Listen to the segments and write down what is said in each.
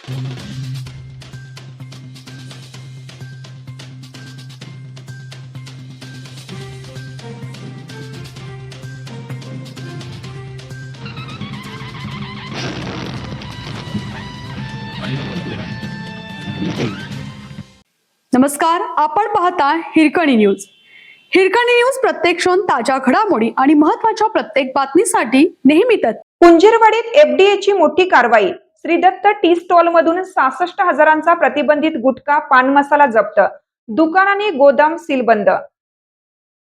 नमस्कार, आपण पाहता हिरकणी न्यूज. हिरकणी न्यूज प्रत्येक क्षण ताज्या घडामोडी आणि महत्त्वाच्या प्रत्येक बातमीसाठी नेहमीच. कुंजीरवाडीत एफडीएची मोठी कारवाई. श्री दत्त टी स्टॉल मधून 66,000चा प्रतिबंधित गुटखा पान मसाला जप्त. दुकानाने गोदाम सीलबंद.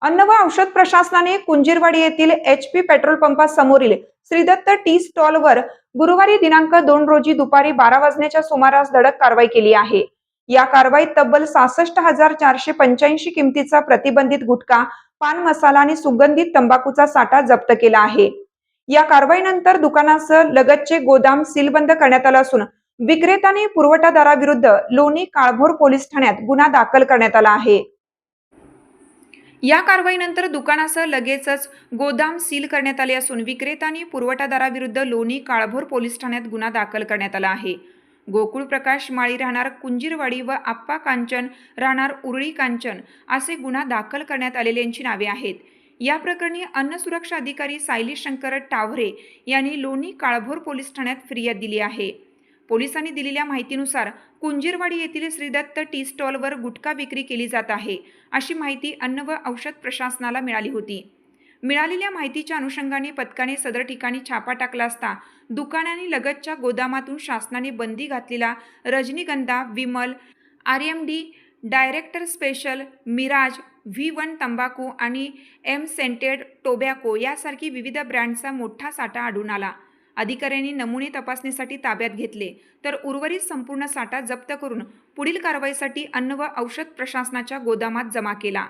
अन्न व औषध प्रशासनाने कुंजीरवाडी येथील HP पेट्रोल पंपासमोरील श्री दत्त टी स्टॉलवर गुरुवारी दिनांक 2 रोजी दुपारी 12 वाजण्याच्या सुमारास धडक कारवाई केली आहे. या कारवाईत तब्बल 66,485 किमतीचा प्रतिबंधित गुटखा, पान मसाला आणि सुगंधित तंबाखूचा साठा जप्त केला आहे. या कारवाईनंतर दुकानासह लगतचे गोदाम सीलबंद करण्यात आलं असून विक्रेत्याने पुरवठादाराविरुद्ध लोणी काळभोर पोलीस ठाण्यात गुन्हा दाखल करण्यात आला आहे. या कारवाईनंतर दुकानासह लगेचच गोदाम सील करण्यात आले असून विक्रेत्याने पुरवठादाराविरुद्ध लोणी काळभोर पोलीस ठाण्यात गुन्हा दाखल करण्यात आला आहे. गोकुळ प्रकाश माळी राहणार कुंजीरवाडी व आप्पा कांचन राहणार उरळी कांचन असे गुन्हा दाखल करण्यात आलेल्यांची नावे आहेत. या प्रकरणी अन्न सुरक्षा अधिकारी सायली शंकर टावरे यांनी लोणी काळभोर पोलीस ठाण्यात फिर्याद दिली आहे. पोलिसांनी दिलेल्या माहितीनुसार कुंजीरवाडी येथील श्री दत्त टी स्टॉलवर गुटखा विक्री केली जात आहे अशी माहिती अन्न व औषध प्रशासनाला मिळाली होती. मिळालेल्या माहितीच्या अनुषंगाने पथकाने सदर ठिकाणी छापा टाकला असता दुकानाने लगतच्या गोदामातून शासनाने बंदी घातलेला Rajnigandha, Vimal, RMD, director special, Miraj, V1 तंबाखू आणि M सेंटेड टोबॅको यासारखी विविध ब्रँडचा मोठा साठा आढळून आला. अधिकाऱ्यांनी नमुने तपासणीसाठी ताब्यात घेतले तर उर्वरित संपूर्ण साठा जप्त करून पुढील कारवाईसाठी अन्न व औषध प्रशासनाच्या गोदामात जमा केला.